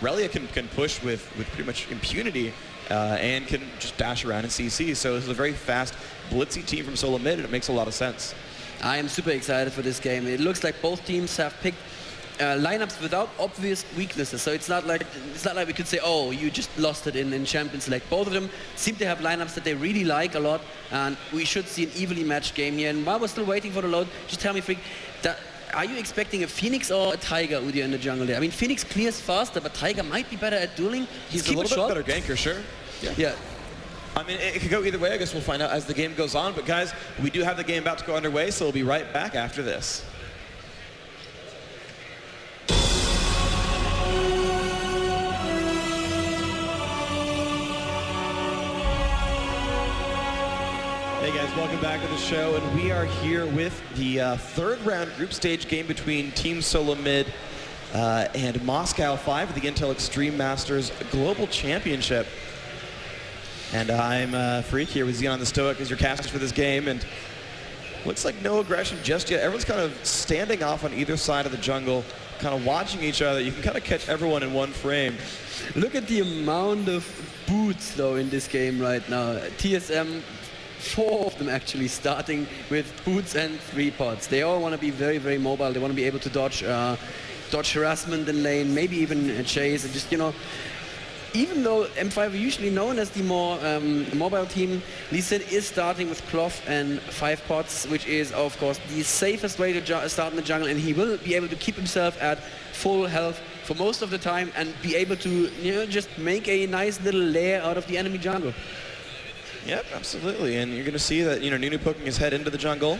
Relia can push with pretty much impunity and can just dash around in CC. So this is a very fast, blitzy team from solo mid, and it makes a lot of sense. I am super excited for this game. It looks like both teams have picked lineups without obvious weaknesses. So it's not like we could say, oh, you just lost it in Champions Select. Both of them seem to have lineups that they really like a lot, and we should see an evenly matched game here. And while we're still waiting for the load, just tell me, Freak, are you expecting a Phoenix or a Tiger, Udyr, in the jungle there? I mean, Phoenix clears faster, but Tiger might be better at dueling. He's a little bit better ganker, sure. Yeah. I mean, it could go either way. I guess we'll find out as the game goes on. But guys, we do have the game about to go underway, so we'll be right back after this. Hey guys, welcome back to the show, and we are here with the third round group stage game between Team Solo Mid and Moscow 5 of the Intel Extreme Masters Global Championship. And I'm Freak here with Xenon the Stoic as your casters for this game, and looks like no aggression just yet. Everyone's kind of standing off on either side of the jungle, kind of watching each other. You can kind of catch everyone in one frame. Look at the amount of boots, though, in this game right now. TSM, 4 of them actually starting with boots and 3 pods. They all want to be very, very mobile. They want to be able to dodge harassment in lane, maybe even chase, and just, you know, even though M5 are usually known as the more mobile team, Lee Sin is starting with cloth and 5 pots, which is, of course, the safest way to start in the jungle, and he will be able to keep himself at full health for most of the time and be able to, you know, just make a nice little lair out of the enemy jungle. Yep, absolutely, and you're going to see that, you know, Nunu poking his head into the jungle,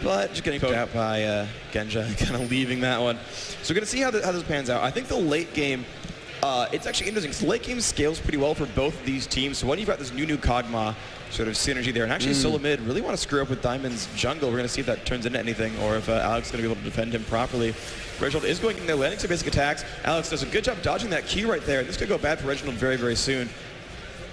but just getting poked out by Genja, kind of leaving that one. So we're going to see how this pans out. I think the late game, it's actually interesting. So late game scales pretty well for both of these teams. So when you've got this Nunu Kog'Maw sort of synergy there, and actually Solo Mid really want to screw up with Diamond's jungle. We're going to see if that turns into anything, or if Alex is going to be able to defend him properly. Reginald is going into landing some basic attacks. Alex does a good job dodging that Q right there. This could go bad for Reginald very, very soon.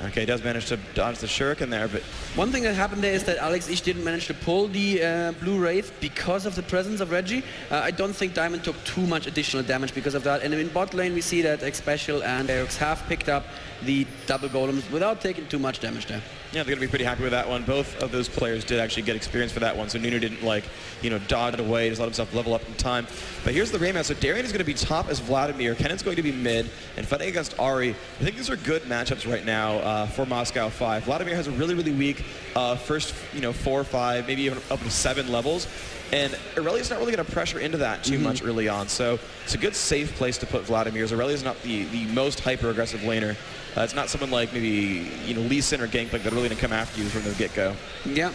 Okay, he does manage to dodge the shuriken there, but... One thing that happened there is that Alex Ish didn't manage to pull the Blue Wraith because of the presence of Reggie. I don't think Diamond took too much additional damage because of that. And in bot lane, we see that X-Special and Aerox have picked up the double golems without taking too much damage there. Yeah, they're going to be pretty happy with that one. Both of those players did actually get experience for that one, so Nunu didn't, like, you know, dodge it away, just let himself level up in time. But here's the rematch. So Darian is going to be top as Vladimir. Kennan's going to be mid, and fighting against Ari. I think these are good matchups right now for Moscow 5. Vladimir has a really, really weak first, you know, 4 or 5, maybe even up to 7 levels. And Aurelia's not really going to pressure into that too much early on. So it's a good, safe place to put Vladimir. Aurelia's not the most hyper-aggressive laner. It's not someone like maybe, you know, Lee Sin or Gangplank that are really going to come after you from the get-go. Yeah.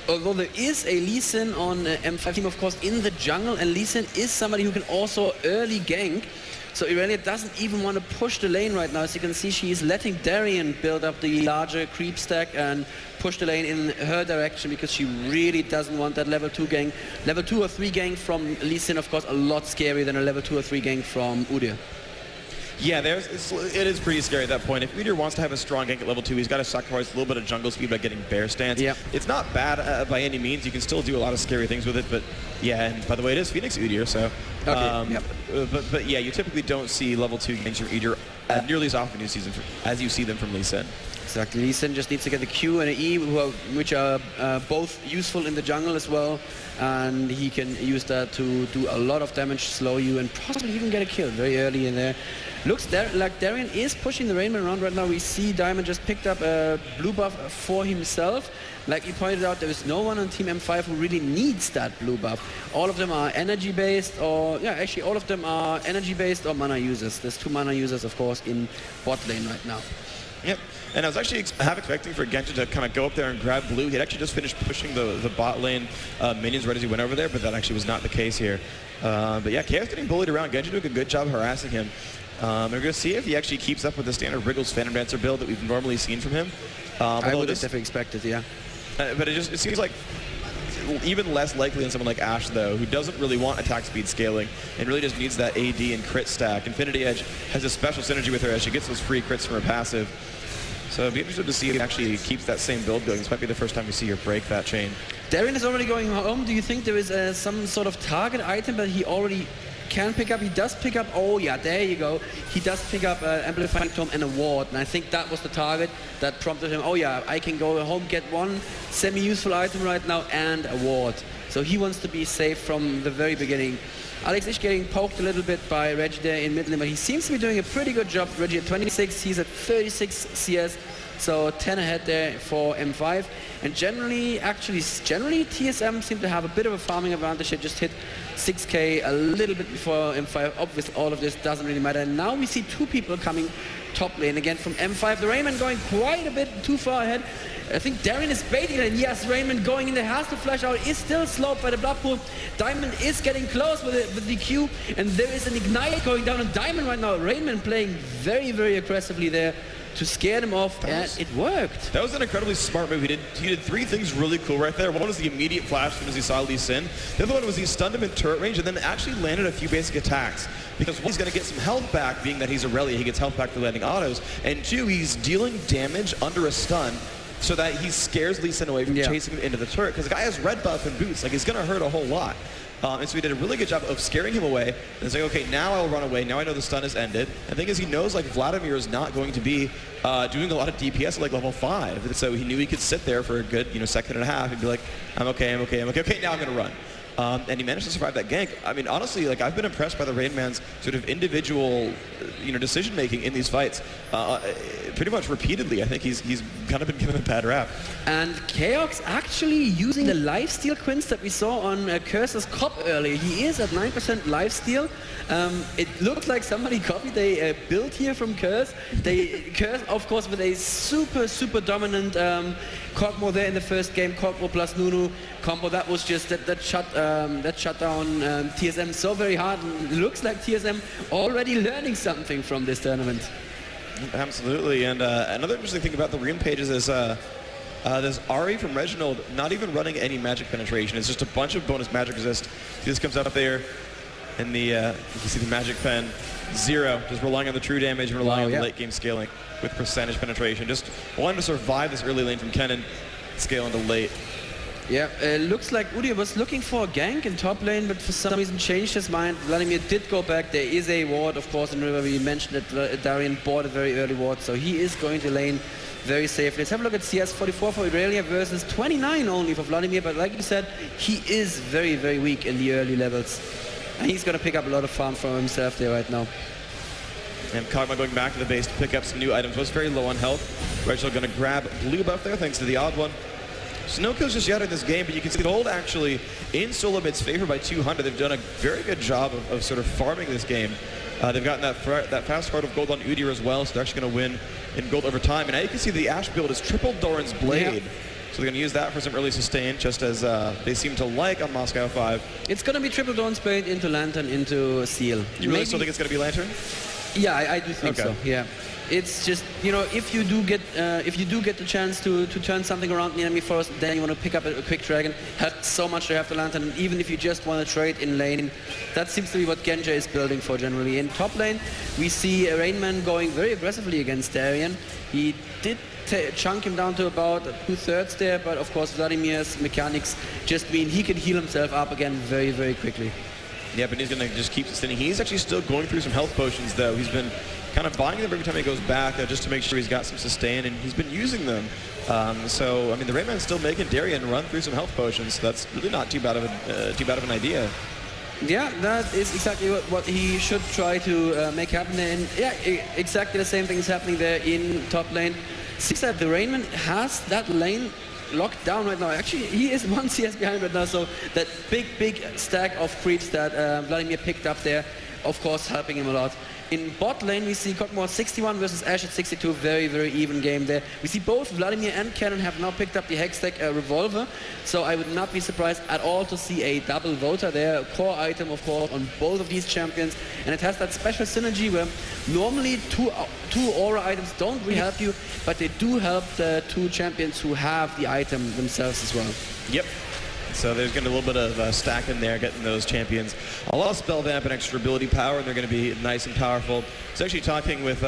Although there is a Lee Sin on M5 team, of course, in the jungle, and Lee Sin is somebody who can also early gank. So Aurelia doesn't even want to push the lane right now. As you can see, she is letting Darian build up the larger creep stack and push the lane in her direction because she really doesn't want that level 2 gank. Level 2 or 3 gank from Lee Sin, of course, a lot scarier than a level 2 or 3 gank from Udyr. Yeah, it is pretty scary at that point. If Udyr wants to have a strong gank at level 2, he's got to sacrifice a little bit of jungle speed by getting bear stance. Yep. It's not bad by any means. You can still do a lot of scary things with it, but yeah, and by the way, it is Phoenix Udyr, so... Okay, yep. But yeah, you typically don't see level 2 ganks from Udyr nearly as often as you see them from Lee Sin. Exactly. Lee Sin just needs to get the Q and the E, which are both useful in the jungle as well, and he can use that to do a lot of damage, slow you, and possibly even get a kill very early in there. Looks like Darian is pushing the Rainbow around right now. We see Diamond just picked up a blue buff for himself. Like you pointed out, there is no one on Team M5 who really needs that blue buff. All of them are energy-based, or yeah, actually all of them are energy-based or mana users. There's 2 mana users, of course, in bot lane right now. Yep, and I was actually half expecting for Genja to kind of go up there and grab blue. He had actually just finished pushing the bot lane minions right as he went over there, but that actually was not the case here. But yeah, Chaos getting bullied around. Genja doing a good job harassing him. We're going to see if he actually keeps up with the standard Wriggles Phantom Dancer build that we've normally seen from him. I would have definitely expected, yeah. But it seems like even less likely than someone like Ashe, though, who doesn't really want attack speed scaling and really just needs that AD and crit stack. Infinity Edge has a special synergy with her as she gets those free crits from her passive. So it'd be interesting to see if he actually keeps that same build going. This might be the first time we see her break that chain. Darian is already going home. Do you think there is some sort of target item that he already can pick up. He does pick up, oh yeah, there you go. He does pick up Amplifying Tome and a ward, and I think that was the target that prompted him, oh yeah, I can go home, get one semi-useful item right now and a ward. So he wants to be safe from the very beginning. Alex is getting poked a little bit by Reggie there in mid lane, but he seems to be doing a pretty good job. Reggie at 26, he's at 36 CS, so 10 ahead there for M5. And generally TSM seem to have a bit of a farming advantage. They just hit 6k a little bit before M5. Obviously all of this doesn't really matter. And now we see two people coming top lane again from M5. The Rayman going quite a bit too far ahead. I think Darien is baiting it, and yes, Raymond going in there, has to flash out, is still slowed by the blood pool. Diamond is getting close with the Q, and there is an ignite going down on Diamond right now. Raymond playing very, very aggressively there to scare them off, and it worked. That was an incredibly smart move. He did three things really cool right there. One was the immediate flash as soon as he saw Lee Sin. The other one was he stunned him in turret range and then actually landed a few basic attacks. Because one, he's going to get some health back, being that he's Aurelia, he gets health back for landing autos. And two, he's dealing damage under a stun, so that he scares Lee Sin away from chasing him into the turret, because the guy has red buff and boots. Like, he's going to hurt a whole lot. And so he did a really good job of scaring him away and saying, okay, now I'll run away. Now I know the stun has ended. And the thing is, he knows, like, Vladimir is not going to be doing a lot of DPS at, like, level 5. And so he knew he could sit there for a good, second and a half and be like, I'm okay, okay, now I'm going to run. And he managed to survive that gank. I mean, honestly, like, I've been impressed by the Rain Man's sort of individual, decision-making in these fights. Pretty much repeatedly, I think he's kind of been given a bad rap. And Chaos actually using the lifesteal quints that we saw on Curse's Cop earlier. He is at 9% lifesteal. It looked like somebody copied a build here from Curse. Curse, of course, with a super dominant Kog'Maw there in the first game, Kog'Maw plus Nunu combo. That was just that shut down TSM so very hard. And it looks like TSM already learning something from this tournament. Absolutely, and another interesting thing about the rune pages is there's Ari from Reginald not even running any magic penetration. It's just a bunch of bonus magic resist. He just comes up there, and you can see the magic pen, 0, just relying on the true damage and relying on the late game scaling with percentage penetration. Just wanting to survive this early lane from Kennen, scale into late. Yeah, looks like Udi was looking for a gank in top lane, but for some reason changed his mind. Vladimir did go back. There is a ward, of course, in River. We mentioned that Darien bought a very early ward, so he is going to lane very safely. Let's have a look at CS 44 for Aurelia versus 29 only for Vladimir, but like you said, he is very, very weak in the early levels. And he's going to pick up a lot of farm for himself there right now. And Kog'Maw going back to the base to pick up some new items. Was very low on health. We're actually going to grab blue buff there, thanks to the odd one. So no kills just yet in this game, but you can see Gold actually in solo mid's favor by 200. They've done a very good job of sort of farming this game. They've gotten that fast heart of gold on Udyr as well, so they're actually going to win in gold over time. And now you can see the Ashe build is triple Doran's Blade. So they're going to use that for some early sustain, just as they seem to like on Moscow 5. It's going to be triple Doran's Blade into Lantern into Seal. You really still think it's going to be Lantern? Yeah, I do think so. Yeah. It's just, if you do get the chance to turn something around in the enemy forest, then you want to pick up a quick dragon. Helps so much to have the Lantern, and even if you just want to trade in lane, that seems to be what Genja is building for generally. In top lane, we see Rainman going very aggressively against Darien. He did chunk him down to about 2/3 there, but of course Vladimir's mechanics just mean he can heal himself up again very, very quickly. Yeah, but he's going to just keep sustaining. He's actually still going through some health potions, though. He's been kind of buying them every time he goes back just to make sure he's got some sustain, and he's been using them. So, I mean, the Rayman's still making Darien run through some health potions. So that's really not too bad of an idea. Yeah, that is exactly what he should try to make happen. And yeah, exactly the same thing is happening there in top lane. Seems that the Rainman has that lane locked down right now. Actually, he is 1 CS behind right now, so that big stack of creeps that Vladimir picked up there, of course, helping him a lot. In bot lane, we see Kog'Maw 61 versus Ashe at 62. Very, very even game there. We see both Vladimir and Kennen have now picked up the Hextech Revolver, so I would not be surprised at all to see a double voter there. A core item, of course, on both of these champions, and it has that special synergy where normally two aura items don't really help you, but they do help the two champions who have the item themselves as well. Yep. So there's going to be a little bit of a stack in there, getting those champions a lot of spell vamp and extra ability power, and they're going to be nice and powerful. I was actually talking with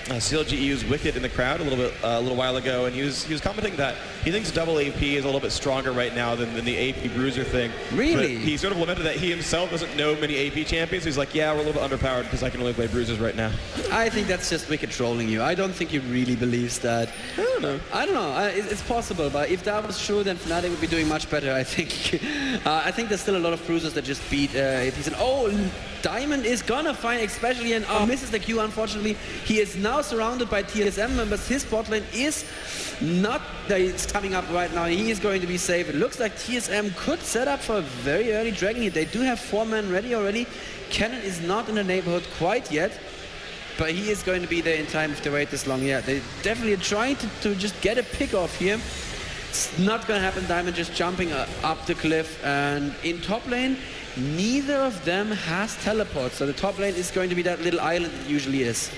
CLGEU's Wicked in the crowd a little while ago, and he was commenting that he thinks double AP is a little bit stronger right now than the AP Bruiser thing. Really? But he sort of lamented that he himself doesn't know many AP champions. He's like, yeah, we're a little bit underpowered because I can only play Bruisers right now. I think that's just Wicked trolling you. I don't think he really believes that. I don't know. It's possible, but if that was true, then Fnatic would be doing much better, I think. I think there's still a lot of Bruisers that just beat APs. And Diamond is gonna find, especially, and misses the Q, unfortunately. He is now surrounded by TSM members. His bot lane is not, it's coming up right now. He is going to be safe. It looks like TSM could set up for a very early Dragon hit. They do have 4 men ready already. Cannon is not in the neighborhood quite yet, but he is going to be there in time if they wait this long. Yeah, they definitely are trying to just get a pick off here. It's not going to happen. Diamond just jumping up the cliff, and in top lane, neither of them has teleport, so the top lane is going to be that little island it usually is.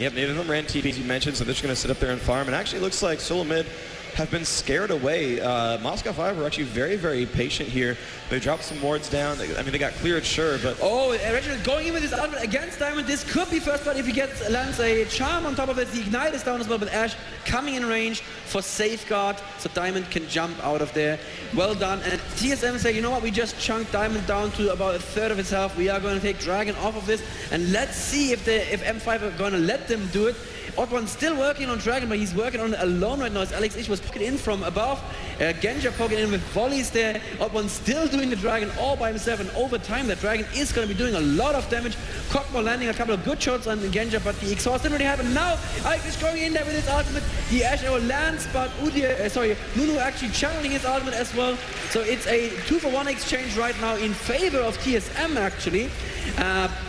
Yep, neither of them ran TP, as you mentioned, so they're just going to sit up there and farm. And actually, it looks like Solo Mid have been scared away. Moscow 5 were actually very, very patient here. They dropped some wards down. I mean, they got cleared, sure, but... Reginald going in with his ultimate against Diamond. This could be first blood if he lands a charm on top of it. The Ignite is down as well, but Ashe coming in range for Safeguard, so Diamond can jump out of there. Well done. And TSM say, you know what, we just chunked Diamond down to about a third of his health. We are going to take Dragon off of this, and let's see if M5 are going to let them do it. Odd1 still working on Dragon, but he's working on it alone right now as Alex Ich was poking in from above. Genja poking in with volleys there. Odd1 still doing the Dragon all by himself, and over time the Dragon is going to be doing a lot of damage. Cockmore landing a couple of good shots on Genja, but the exhaust didn't really happen. Now Alex Ich going in there with his ultimate. The Ashe arrow lands, but Nunu actually channeling his ultimate as well. So it's a 2-for-1 exchange right now in favor of TSM actually.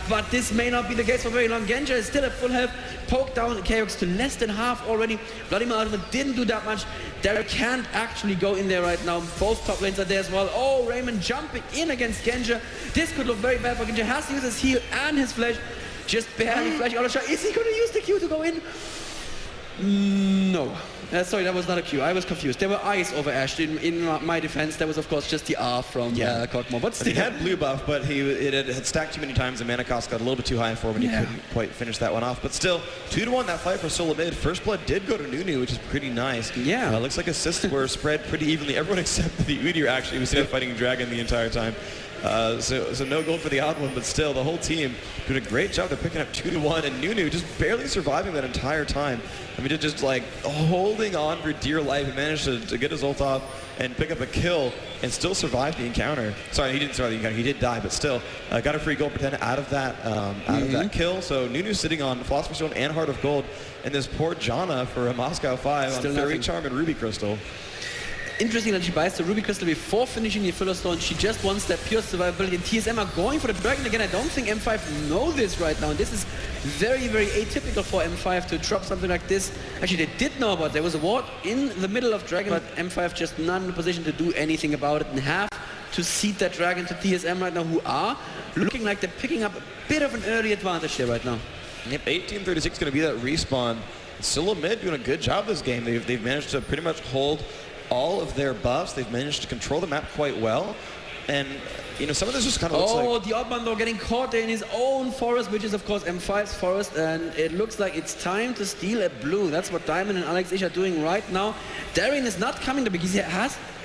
But this may not be the case for very long. Genja is still at full health. Poked down KOX to less than half already. Vladimir ultimate didn't do that much. Derek can't actually go in there right now. Both top lanes are there as well. Raymond jumping in against Genja. This could look very bad for Genja. Has to use his heal and his flash. Just barely flashing out of shot. Is he going to use the Q to go in? No. Sorry, that was not a Q. I was confused. There were eyes over Ashe. In my defense, that was of course just the R from Cockmore. But still. He had blue buff, but it had stacked too many times, and mana cost got a little bit too high for him, and he couldn't quite finish that one off. But still, 2-1 that fight for Solo Mid. First blood did go to Nunu, which is pretty nice. Yeah. Looks like assists were spread pretty evenly. Everyone except the Udyr actually was fighting Dragon the entire time. So no gold for the odd one, but still the whole team doing a great job. They're picking up 2-1, and Nunu just barely surviving that entire time. I mean, just like holding on for dear life. He managed to get his ult off and pick up a kill and still survive the encounter. Sorry, he didn't survive the encounter. He did die, but still got a free gold per 10 out of that kill. So Nunu's sitting on Philosopher's Stone and Heart of Gold, and this poor Janna for a Moscow 5 still on Fairy Charm and Ruby Crystal. Interesting that she buys the Ruby Crystal before finishing the Filler Stone. She just wants that pure survivability. And TSM are going for the Dragon again. I don't think M5 know this right now. And this is very, very atypical for M5 to drop something like this. Actually, they did know about it. There was a ward in the middle of Dragon, but M5 just not in a position to do anything about it and have to seed that Dragon to TSM right now, who are looking like they're picking up a bit of an early advantage here right now. Yep, 1836 going to be that respawn. Solo Mid doing a good job this game. They've managed to pretty much hold all of their buffs. They've managed to control the map quite well, and you know, some of this just kind of looks like... the Oddman though getting caught there in his own forest, which is of course M5's forest, and it looks like it's time to steal a blue. That's what Diamond and Alex Ich are doing right now. Darien is not coming there because he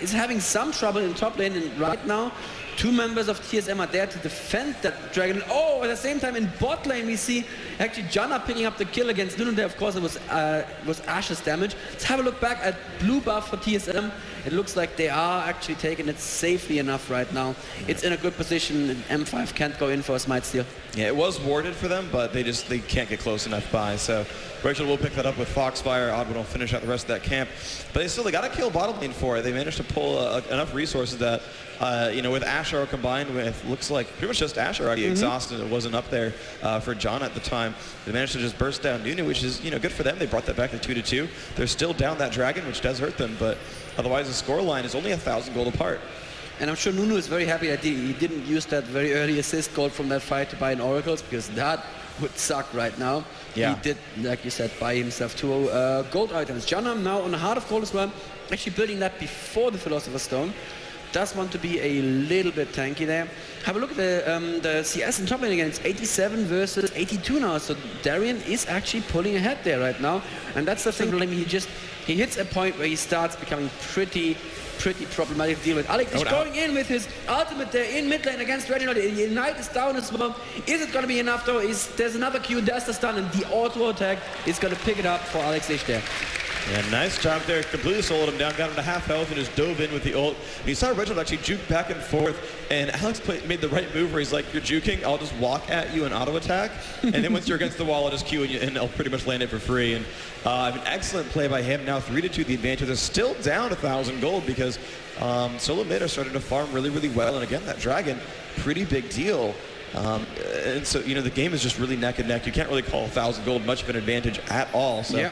is having some trouble in top lane, and right now 2 members of TSM are there to defend that Dragon. At the same time in bot lane we see actually Janna picking up the kill against Nunu there. Of course it was Ashe's damage. Let's have a look back at blue buff for TSM. It looks like they are actually taking it safely enough right now. It's in a good position, and M5 can't go in for a smite steal. Yeah, it was warded for them, but they can't get close enough by. So Rachel will pick that up with Foxfire. Oddwood will finish out the rest of that camp. But they got to kill bottom lane for it. They managed to pull enough resources that, with Ashe Arrow combined with, looks like pretty much just Ashe already exhausted. It wasn't up there for John at the time. They managed to just burst down Nunu, which is, good for them. They brought that back to 2-2. They're still down that Dragon, which does hurt them, but otherwise the score line is only 1,000 gold apart. And I'm sure Nunu is very happy that he didn't use that very early assist gold from that fight to buy an Oracles, because that would suck right now. Yeah. He did, like you said, buy himself 2 gold items. Janna now on the Heart of Gold as well, actually building that before the Philosopher's Stone. does want to be a little bit tanky there. Have a look at the CS in top lane again. It's 87 versus 82 now. So Darian is actually pulling ahead there right now. And that's the thing. I mean, he hits a point where he starts becoming pretty problematic to deal with. Alex is going in with his ultimate there in mid lane against Reginald. The Ignite is down as well. Is it going to be enough though? There's another Q, there's the stun, and the auto attack is going to pick it up for Alex there. Yeah, nice job there. Completely soloed him down, got him to half health, and just dove in with the ult. And you saw Reginald actually juke back and forth, and Alex made the right move where he's like, you're juking, I'll just walk at you and auto attack, and then once you're against the wall, I'll just Q and I'll pretty much land it for free. And an excellent play by him. Now 3-2 the advantage. They're still down 1,000 gold because solo mid are starting to farm really, really well. And again, that dragon, pretty big deal. And so, you know, the game is just really neck and neck. You can't really call 1,000 gold much of an advantage at all. So. Yeah.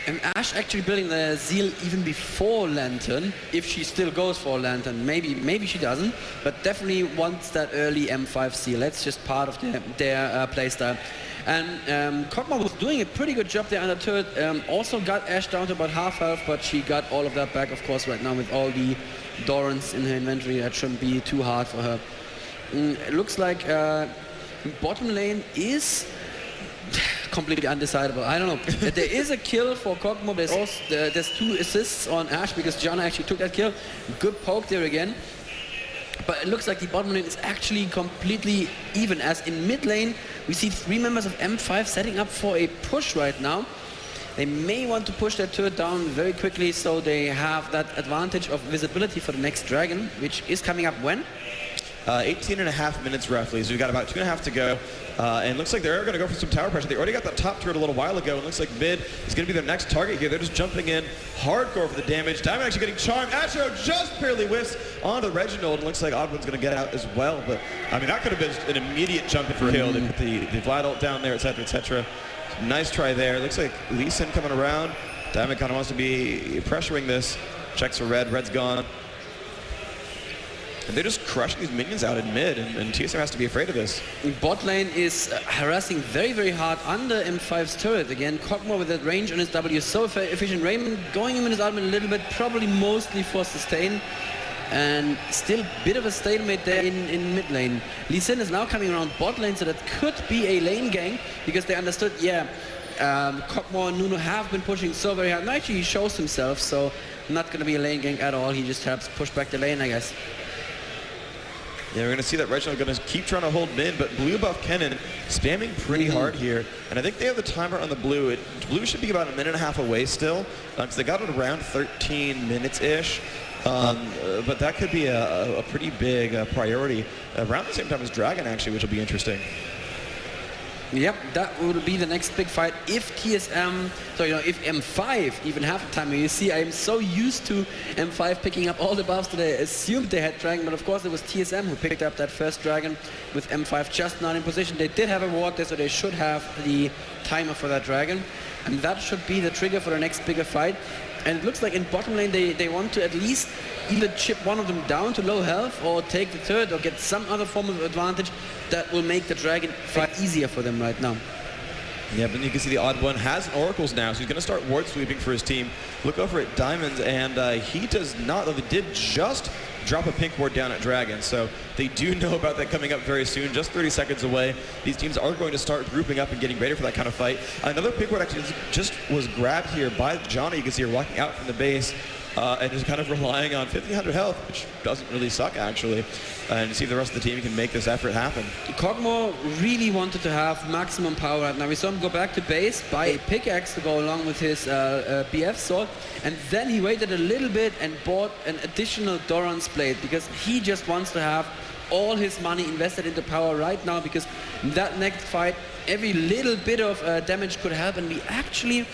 And Ash actually building the Zeal even before Lantern, if she still goes for Lantern. Maybe she doesn't, but definitely wants that early M5 Zeal. That's just part of their playstyle. And Kog'Maw was doing a pretty good job there under turret. Also got Ash down to about half health, but she got all of that back, of course, right now with all the Dorans in her inventory. That shouldn't be too hard for her. It looks like bottom lane is completely undecidable. I don't know. There is a kill for Kog'Maw. There's 2 assists on Ash because Janna actually took that kill. Good poke there again. But it looks like the bottom lane is actually completely even, as in mid lane we see 3 members of M5 setting up for a push right now. They may want to push their turret down very quickly so they have that advantage of visibility for the next dragon, which is coming up when? 18.5 minutes roughly, so we've got about 2.5 to go. And looks like they're going to go for some tower pressure. They already got that top turret a little while ago. It looks like mid is going to be their next target here. They're just jumping in hardcore for the damage. Diamond actually getting charmed. Astro just barely whiffs onto Reginald. It looks like Oddwin's going to get out as well. But, I mean, that could have been an immediate jump in for kill. They put the Vlad ult down there, etc., etc. Nice try there. Looks like Lee Sin coming around. Diamond kind of wants to be pressuring this. Checks for Red. Red's gone. And they're just crushing these minions out in mid, and TSM has to be afraid of this. Bot lane is harassing very, very hard under M5's turret. Again, Kog'Maw with that range on his W so efficient. Raymond going in with his ultimate a little bit, probably mostly for sustain. And still a bit of a stalemate there in mid lane. Lee Sin is now coming around bot lane, so that could be a lane gang, because they understood, Kog'Maw and Nuno have been pushing so very hard. No, actually, he shows himself, so not going to be a lane gang at all. He just helps push back the lane, I guess. Yeah, we're going to see that Reginald going to keep trying to hold mid, but blue buff Kennen spamming pretty hard here. And I think they have the timer on the blue. Blue should be about 1.5 minutes away still, because they got it around 13 minutes-ish. But that could be a pretty big priority around the same time as Dragon, actually, which will be interesting. Yep, that will be the next big fight if TSM, so if M5 even have the time. You see, I'm so used to M5 picking up all the buffs that I assumed they had Dragon, but of course it was TSM who picked up that first Dragon with M5 just not in position. They did have a ward there, so they should have the timer for that Dragon, and that should be the trigger for the next bigger fight. And it looks like in bottom lane they want to at least either chip one of them down to low health or take the third or get some other form of advantage that will make the Dragon fight easier for them right now. Yeah, but you can see the Odd One has Oracles now, so he's going to start ward sweeping for his team. Look over at Diamonds, and he does not, though they did just drop a pink ward down at Dragon, so they do know about that coming up very soon, just 30 seconds away. These teams are going to start grouping up and getting ready for that kind of fight. Another pink ward actually just was grabbed here by Johnny. You can see her walking out from the base and just kind of relying on 1,500 health, which doesn't really suck actually, and see if the rest of the team can make this effort happen. Kog'Maw really wanted to have maximum power right now. We saw him go back to base, buy a pickaxe to go along with his BF sword, and then he waited a little bit and bought an additional Doran's blade because he just wants to have all his money invested into power right now, because in that next fight every little bit of damage could help, and we actually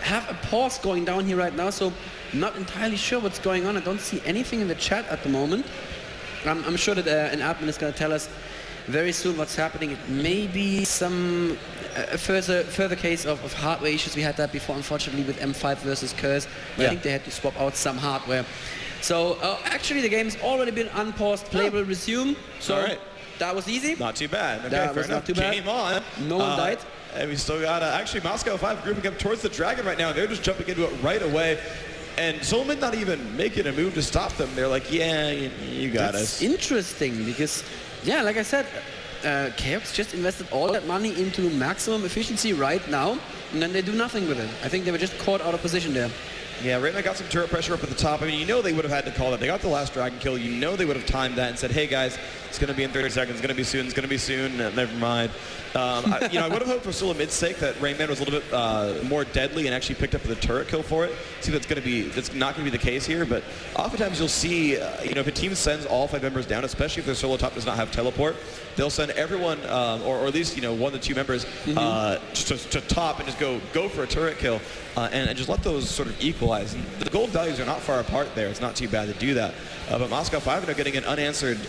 have a pause going down here right now, so not entirely sure what's going on. I don't see anything in the chat at the moment. I'm sure that an admin is going to tell us very soon what's happening. It may be some further case of hardware issues. We had that before, unfortunately, with M5 versus Curse. I think they had to swap out some hardware. So actually the game's already been unpaused. Play will resume. So that was easy. Not too bad. Okay, that was not too bad. Game on. No one died. And we still got actually Moscow 5 grouping up towards the Dragon right now. They're just jumping into it right away. And Solomon not even making a move to stop them. They're like, yeah, you got That's us. interesting because, yeah, like I said, Chaos just invested all that money into maximum efficiency right now, and then they do nothing with it. I think they were just caught out of position there. Yeah, Rayman got some turret pressure up at the top. I mean, you know they would have had to call that. They got the last dragon kill. You know they would have timed that and said, hey, guys, it's going to be in 30 seconds. It's going to be soon. It's going to be soon. Never mind. I would have hoped for Sulamit's sake that Rayman was a little bit more deadly and actually picked up the turret kill for it. See, that's not going to be the case here. But oftentimes you'll see, if a team sends all 5 members down, especially if their solo top does not have teleport, they'll send everyone, or at least 1 to 2 members, just to top and just go for a turret kill and just let those sort of equalize. And the gold values are not far apart there. It's not too bad to do that. But Moscow 5 are getting an unanswered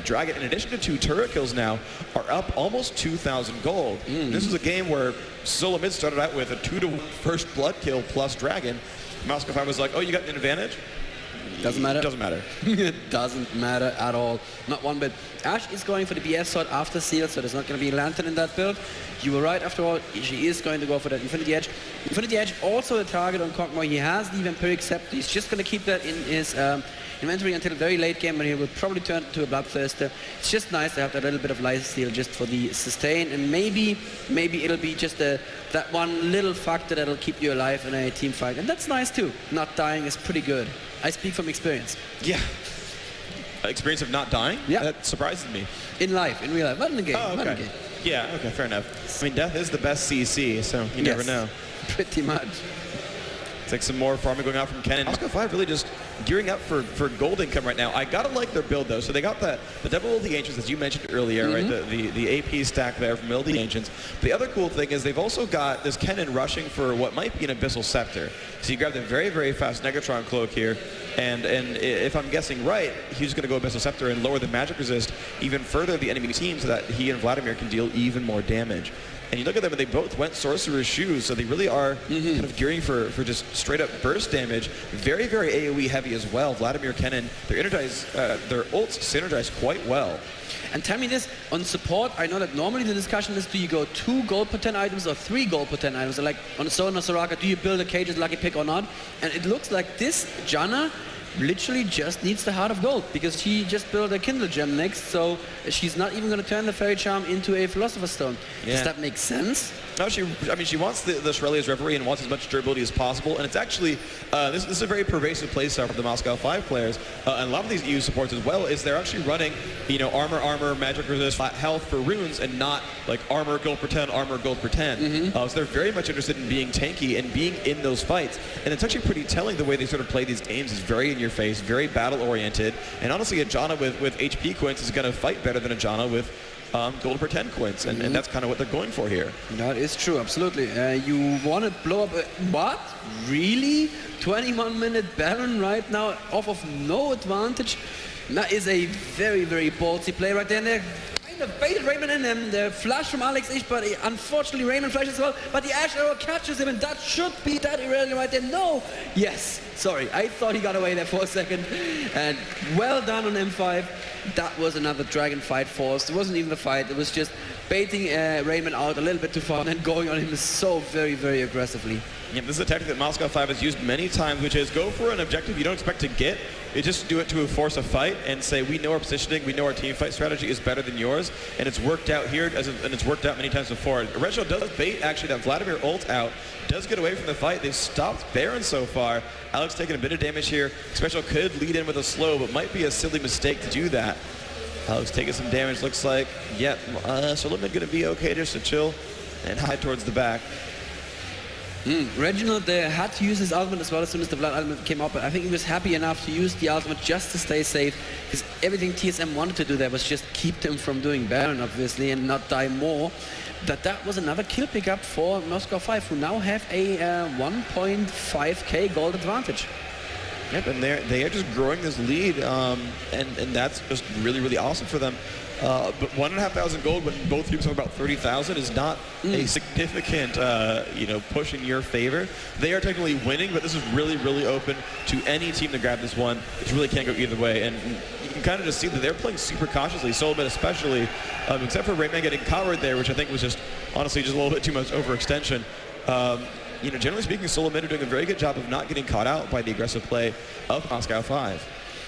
dragon. In addition to 2 turret kills now, are up almost 2,000 gold. This is a game where Solo Mid started out with a 2-to-1 first blood kill plus dragon. Moscow 5 was like, oh, you got an advantage? Doesn't matter. Doesn't matter. It doesn't matter at all. Not one bit. Ash is going for the BS sword after seal, so there's not going to be a lantern in that build. You were right, after all. She is going to go for that Infinity Edge. Infinity Edge also the target on Kog'Maw. He has the Vampiric Scepter. He's just going to keep that in his inventory until very late game when he will probably turn to a Bloodthirster. It's just nice to have that little bit of life steal just for the sustain, and maybe it'll be just that one little factor that'll keep you alive in a team fight, and that's nice too. Not dying is pretty good. I speak from experience. Yeah. Experience of not dying? Yeah. That surprises me. In life, in real life, not in the game. Oh, Not in okay. the game. Yeah, okay, fair enough. I mean, death is the best CC, so you never Yes. know. Pretty much. It's like some more farming going out from Ken. Moscow 5 really just gearing up for gold income right now. I gotta like their build though. So they got the double ult ancients, as you mentioned earlier, right? The AP stack there from ult ancients. But the other cool thing is they've also got this Kennen rushing for what might be an Abyssal Scepter. So you grab the very, very fast Negatron cloak here, and if I'm guessing right, he's gonna go Abyssal Scepter and lower the magic resist even further the enemy team so that he and Vladimir can deal even more damage. And you look at them, and they both went Sorcerer's Shoes, so they really are kind of gearing for just straight-up burst damage. Very, very AoE heavy as well. Vladimir, Kennen, their ults synergize quite well. And tell me this, on support, I know that normally the discussion is, do you go 2 gold per 10 items or 3 gold per 10 items? Like on Sona Soraka, do you build a Cage's Lucky Pick or not? And it looks like this Janna literally just needs the Heart of Gold because she just built a Kindle Gem next, so she's not even going to turn the Fairy Charm into a Philosopher's Stone. Yeah. Does that make sense? No, she wants the Shurelya's Reverie and wants as much durability as possible, and it's actually, this is a very pervasive playstyle for the Moscow 5 players, and a lot of these EU supports as well, is they're actually running, armor, magic resist, flat health for runes, and not like armor, gold per 10, armor, gold per 10. So they're very much interested in being tanky and being in those fights, and it's actually pretty telling the way they sort of play these games. Is very in your face, very battle oriented, and honestly a Janna with HP coins is going to fight better than a Janna with gold per 10 coins, and that's kind of what they're going for here. That is true, absolutely. You want to blow up what? Really? 21-minute Baron right now off of no advantage? That is a very, very ballsy play right there. And they're kind of baited Raymond in them. The flash from Alex Ish, but unfortunately Raymond flashes as well. But the Ash Arrow catches him, and that should be that irrelevant right there. No! Yes. Sorry, I thought he got away there for a second. And well done on M5. That was another Dragon fight forced. It wasn't even a fight. It was just baiting Raymond out a little bit too far and then going on him so very, very aggressively. Yeah, this is a tactic that Moscow 5 has used many times, which is go for an objective you don't expect to get. You just do it to force a fight and say, we know our positioning, we know our team fight strategy is better than yours, and it's worked out here, and it's worked out many times before. Reginald does bait, actually, that Vladimir ult out, does get away from the fight. They've stopped Baron so far. Alex taking a bit of damage here. Special could lead in with a slow, but might be a silly mistake to do that. Alex taking some damage, looks like. Yep, Solomon going to be okay just to chill and hide towards the back. Reginald had to use his ultimate as well as soon as the Vlad ultimate came up, but I think he was happy enough to use the ultimate just to stay safe, because everything TSM wanted to do there was just keep them from doing Baron, obviously, and not die more. That was another kill pickup for Moscow 5, who now have a 1.5k gold advantage. Yep, and they are just growing this lead, and that's just really, really awesome for them. But 1,500 gold when both teams have about 30,000 is not a significant, push in your favor. They are technically winning, but this is really, really open to any team to grab this one. It really can't go either way, and you can kind of just see that they're playing super cautiously, Solomon especially, except for Rayman getting covered there, which I think was just, honestly, just a little bit too much overextension. generally speaking, Solo Mid are doing a very good job of not getting caught out by the aggressive play of Moscow 5.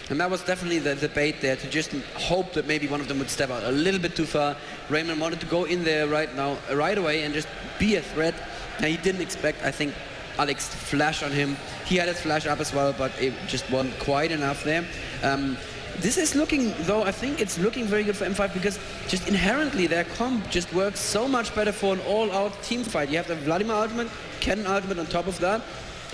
And that was definitely the debate there, to just hope that maybe one of them would step out a little bit too far. Raymond wanted to go in there right away and just be a threat. And he didn't expect, I think, Alex to flash on him. He had his flash up as well, but it just wasn't quite enough there. This is looking, though, I think it's looking very good for M5 because just inherently their comp just works so much better for an all-out team fight. You have the Vladimir ultimate, Cannon ultimate on top of that,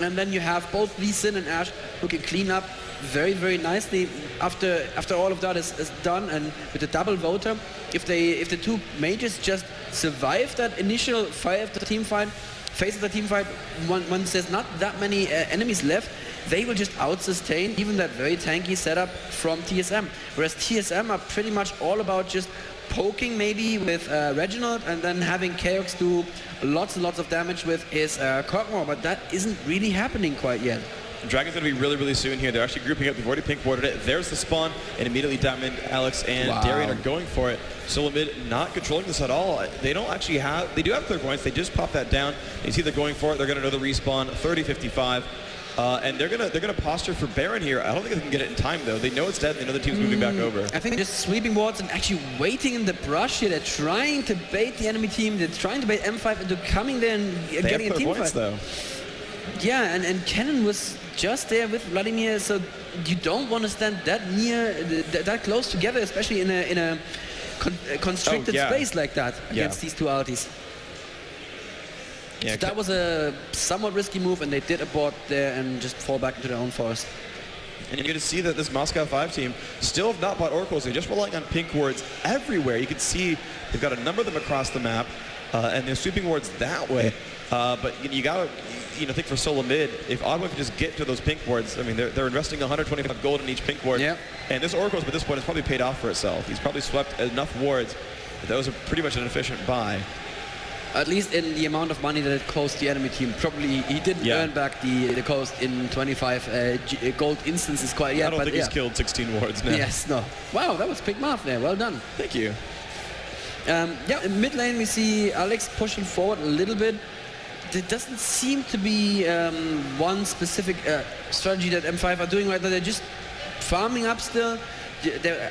and then you have both Lee Sin and Ash who can clean up very, very nicely after all of that is done, and with the double voter, if the two mages just survive that initial phase of the team fight, once there's not that many enemies left, they will just out-sustain even that very tanky setup from TSM. Whereas TSM are pretty much all about just poking maybe with Reginald and then having Chaos do lots and lots of damage with his Cogmore, but that isn't really happening quite yet. Dragon's going to be really, really soon here. They're actually grouping up. They've already pink boarded it. There's the spawn, and immediately Diamond, Alex, and Darien are going for it. Solo Mid not controlling this at all. They don't actually have, they do have clairvoyance. They just pop that down. You see they're going for it. They're going to know the respawn, 30-55. And they're gonna posture for Baron here. I don't think they can get it in time though. They know it's dead. They know the team's moving back over. I think just sweeping wards and actually waiting in the brush here. They're trying to bait the enemy team. They're trying to bait M5 into coming there and getting a team fight. Though. Yeah, and Cannon was just there with Vladimir, so you don't want to stand that near, that close together, especially in a constricted space like that against these two alties. Yeah, so that was a somewhat risky move, and they did abort there and just fall back into their own forest. And you're going to see that this Moscow 5 team still have not bought oracles. They're just relying on pink wards everywhere. You can see they've got a number of them across the map, and they're sweeping wards that way. But you got to think for Solo Mid, if Oddworld can just get to those pink wards, I mean, they're investing 125 gold in each pink ward. Yep. And this oracles at this point has probably paid off for itself. He's probably swept enough wards that was pretty much an efficient buy. At least in the amount of money that it cost the enemy team. Probably he didn't earn back the cost in 25 gold instances quite yet. I don't think he's killed 16 wards now. Yes, no. Wow, that was quick math there. Well done. Thank you. In mid lane we see Alex pushing forward a little bit. There doesn't seem to be one specific strategy that M5 are doing right now. They're just farming up still.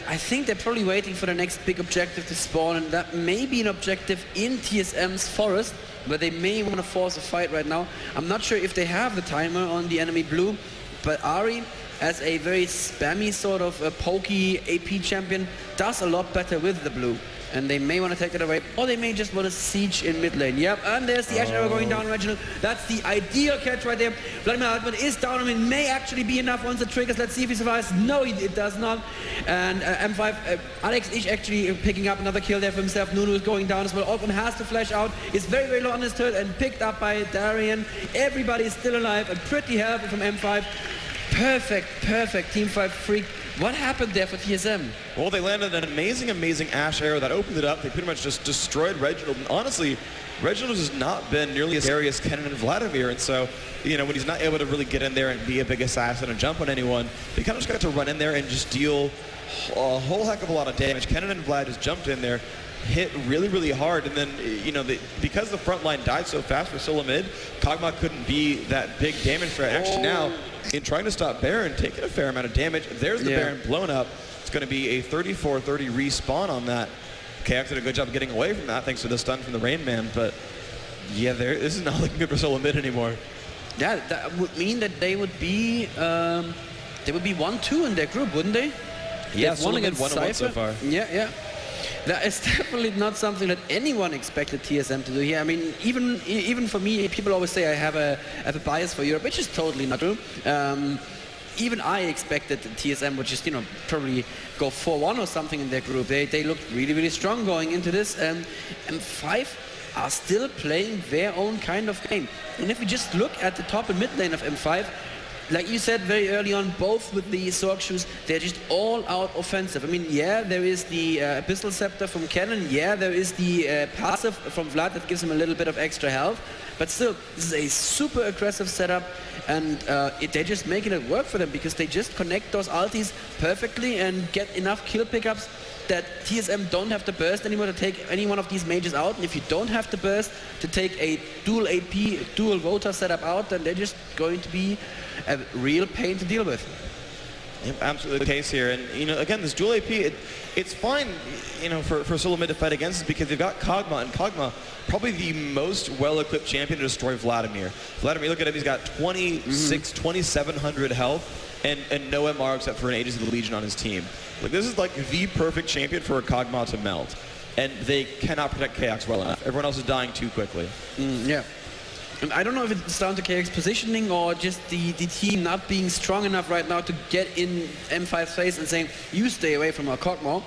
I think they're probably waiting for the next big objective to spawn, and that may be an objective in TSM's forest, where they may want to force a fight right now. I'm not sure if they have the timer on the enemy blue, but Ari, as a very spammy sort of pokey AP champion, does a lot better with the blue. And they may want to take it away, or they may just want to siege in mid lane. Yep, and there's the Ash arrow going down, Reginald. That's the ideal catch right there. Vladimir Altman is down. I mean, may actually be enough once it triggers. Let's see if he survives. No, it does not. And M5, Alex is actually picking up another kill there for himself. Nunu is going down as well. Altman has to flash out. Is very, very low on his turret and picked up by Darien. Everybody is still alive and pretty healthy from M5. Perfect team fight freak. What happened there for TSM? Well, they landed an amazing Ash arrow that opened it up. They pretty much just destroyed Reginald. And honestly, Reginald has not been nearly as scary as Kennen and Vladimir. And so, when he's not able to really get in there and be a big assassin and jump on anyone, they kind of just got to run in there and just deal a whole heck of a lot of damage. Kennen and Vlad just jumped in there, hit really hard, and then because the front line died so fast for Solo Mid, Kog'Maw couldn't be that big damage threat. Actually now, in trying to stop Baron, taking a fair amount of damage. There's the Baron blown up. It's going to be a 34-30 respawn on that. KX did a good job of getting away from that thanks to the stun from the Rain Man, but yeah, this is not looking good for Solo Mid anymore. Yeah, that would mean that they would be 1-2 in their group, wouldn't they? Yeah, Solo Mid 1-1 so far. Yeah. That is definitely not something that anyone expected TSM to do here. I mean, even for me, people always say I have a bias for Europe, which is totally not true. Even I expected that TSM would just, probably go 4-1 or something in their group. They looked really strong going into this. M5 are still playing their own kind of game. And if we just look at the top and mid lane of M5, like you said very early on, both with the Sorg shoes, they're just all out offensive. I mean, yeah, there is the Abyssal Scepter from Cannon. Yeah, there is the passive from Vlad that gives him a little bit of extra health. But still, this is a super aggressive setup, and they're just making it work for them because they just connect those ultis perfectly and get enough kill pickups that TSM don't have the burst anymore to take any one of these mages out. And if you don't have the burst to take a dual AP, dual Rota setup out, then they're just going to be a real pain to deal with. Yep, absolutely the case here. And, you know, again, this dual AP, it's fine, you know, for solo mid to fight against us because they've got Kog'Maw, and Kog'Maw, probably the most well-equipped champion to destroy Vladimir. Vladimir, look at him, he's got 2,700 health and no MR except for an Aegis of the Legion on his team. Like, this is like the perfect champion for a Kog'Maw to melt. And they cannot protect Chaos well enough. Everyone else is dying too quickly. Yeah. I don't know if it's down to KX positioning or just the team not being strong enough right now to get in M5's face and saying, you stay away from our Kog'Maw.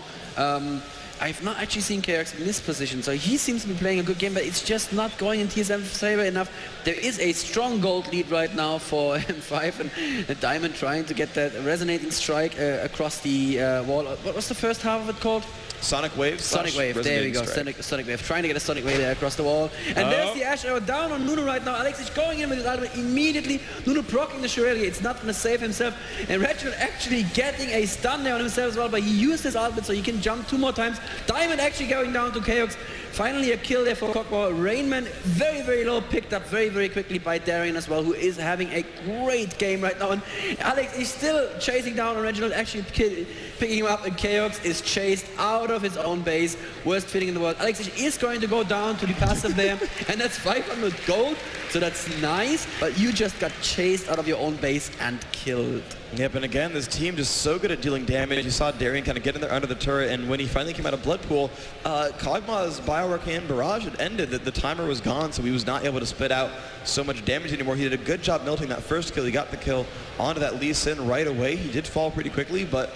I've not actually seen KX in this position, so he seems to be playing a good game, but it's just not going in TSM's favor enough. There is a strong gold lead right now for M5, and Diamond trying to get that resonating strike across the wall. What was the first half of it called? Sonic Wave. Sonic Wave, there we go. Sonic Wave, trying to get a Sonic Wave there across the wall. And there's the Ash Arrow down on Nuno right now. Alex is going in with his ultimate immediately. Nuno proccing the Shurelya. It's not going to save himself. And Reginald actually getting a stun there on himself as well, but he used his ultimate so he can jump 2 more times. Diamond actually going down to Chaos. Finally a kill there for Kog'Maw. Rainman very, very low, picked up very, very quickly by Darian as well, who is having a great game right now. And Alex is still chasing down on Reginald, actually picking him up, and Chaos is chased out of his own base. Worst feeling in the world. Alex is going to go down to the passive there, and that's 500 gold, so that's nice, but you just got chased out of your own base and killed. Yep, and again, this team just so good at dealing damage. You saw Darian kind of get in there under the turret, and when he finally came out of Bloodpool, Kog'Maw's Bioarcane Barrage had ended. The timer was gone, so he was not able to spit out so much damage anymore. He did a good job melting that first kill. He got the kill onto that Lee Sin right away. He did fall pretty quickly, but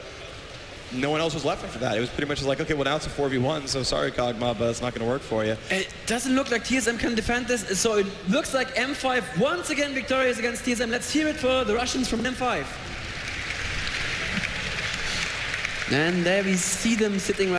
no one else was left after that. It was pretty much just like, okay, well now it's a 4v1, so sorry Kog'Maw, but it's not going to work for you. It doesn't look like TSM can defend this, so it looks like M5 once again victorious against TSM. Let's hear it for the Russians from M5. And there we see them sitting right